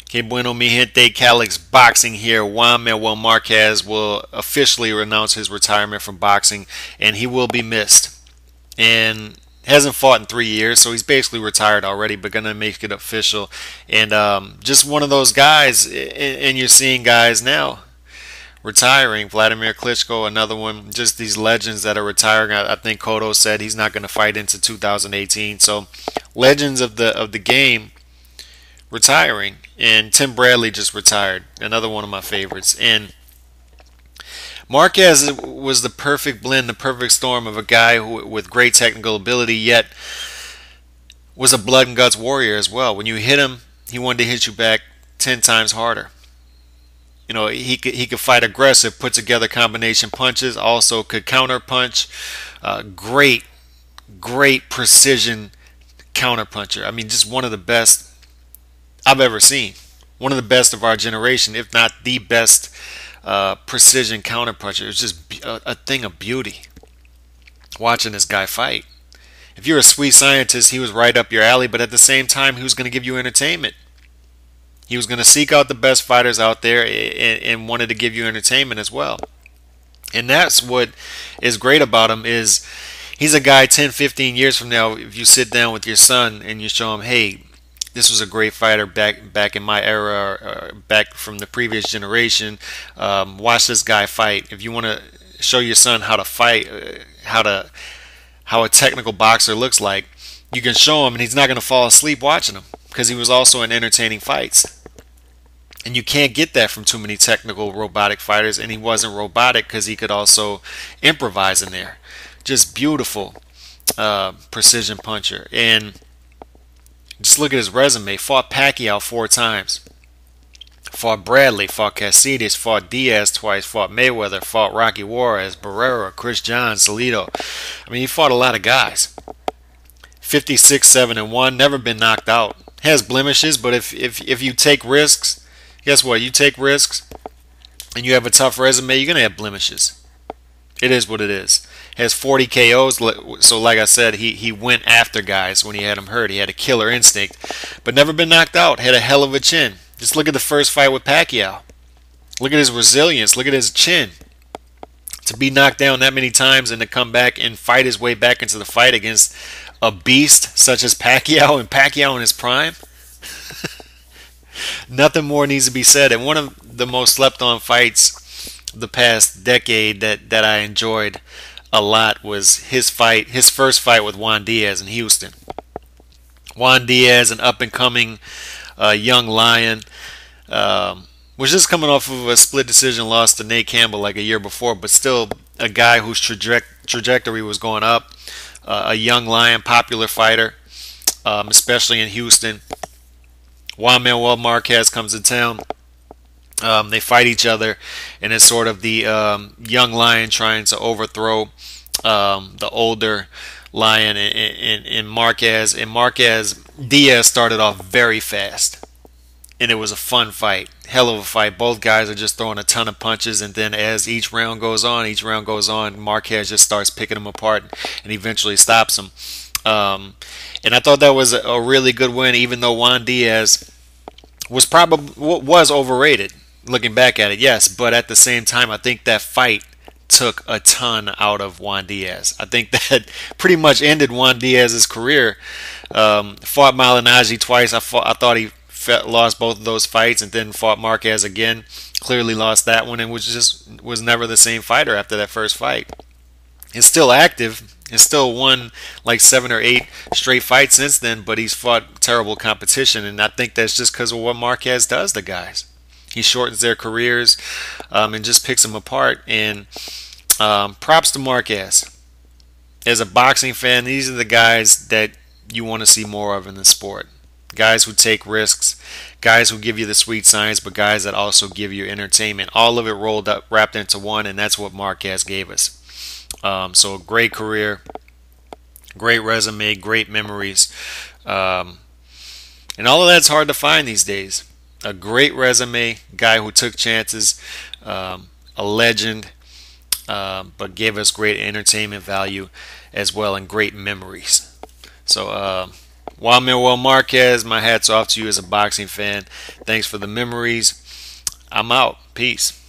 Que bueno, mi gente. Calix Boxing here. Juan Manuel Marquez will officially announce his retirement from boxing, and he will be missed. And hasn't fought in 3 years, so he's basically retired already, but gonna make it official. And just one of those guys, and you're seeing guys now retiring. Vladimir Klitschko, another one. Just these legends that are retiring. I think Cotto said he's not going to fight into 2018. So legends of the game retiring, and Tim Bradley just retired, another one of my favorites. And Marquez was the perfect blend, the perfect storm of a guy who, with great technical ability, yet was a blood and guts warrior as well. When you hit him, he wanted to hit you back 10 times harder. You know, he could fight aggressive, put together combination punches, also could counter punch. Great, great precision counter puncher. I mean, just one of the best I've ever seen. One of the best of our generation, if not the best precision counter puncher. It's just a thing of beauty watching this guy fight. If you're a sweet scientist, he was right up your alley, but at the same time, he was going to give you entertainment. He was going to seek out the best fighters out there and wanted to give you entertainment as well. And that's what is great about him is he's a guy 10, 15 years from now, if you sit down with your son and you show him, hey, this was a great fighter back in my era, back from the previous generation. Watch this guy fight. If you want to show your son how to fight, how a technical boxer looks like, you can show him, and he's not going to fall asleep watching him because he was also in entertaining fights. And you can't get that from too many technical robotic fighters, and he wasn't robotic because he could also improvise in there. Just beautiful precision puncher. And just look at his resume. Fought Pacquiao 4 times. Fought Bradley, fought Caceres, fought Diaz twice, fought Mayweather, fought Rocky Juarez, Barrera, Chris Johns, Salido. I mean, he fought a lot of guys. 56, 7, and 1. Never been knocked out. Has blemishes, but if you take risks, guess what? You take risks, and you have a tough resume, you're gonna have blemishes. It is what it is. Has 40 KOs, so like I said, he went after guys when he had them hurt. He had a killer instinct, but never been knocked out. Had a hell of a chin. Just look at the first fight with Pacquiao. Look at his resilience. Look at his chin. To be knocked down that many times and to come back and fight his way back into the fight against a beast such as Pacquiao, and Pacquiao in his prime. Nothing more needs to be said. And one of the most slept on fights the past decade that I enjoyed a lot was his first fight with Juan Diaz in Houston. Juan Diaz, an up and coming young lion, was just coming off of a split decision loss to Nate Campbell like a year before, but still a guy whose trajectory was going up. A young lion, popular fighter, especially in Houston. Juan Manuel Marquez comes to town. They fight each other, and it's sort of the young lion trying to overthrow the older lion in Marquez. And Diaz started off very fast, and it was a fun fight. Hell of a fight. Both guys are just throwing a ton of punches, and then as each round goes on, Marquez just starts picking them apart and eventually stops them. And I thought that was a really good win, even though Juan Diaz was overrated. Looking back at it, yes, but at the same time, I think that fight took a ton out of Juan Diaz. I think that pretty much ended Juan Diaz's career. Fought Malignaggi twice. I thought he lost both of those fights, and then fought Marquez again. Clearly lost that one, and was never the same fighter after that first fight. He's still active. He's still won like 7 or 8 straight fights since then, but he's fought terrible competition, and I think that's just because of what Marquez does to guys. He shortens their careers and just picks them apart. And props to Marquez. As a boxing fan, these are the guys that you want to see more of in the sport. Guys who take risks, guys who give you the sweet science, but guys that also give you entertainment. All of it rolled up, wrapped into one, and that's what Marquez gave us. So a great career, great resume, great memories. And all of that's hard to find these days. A great resume, guy who took chances, a legend, but gave us great entertainment value as well and great memories. So Juan Manuel Marquez, my hat's off to you as a boxing fan. Thanks for the memories. I'm out. Peace.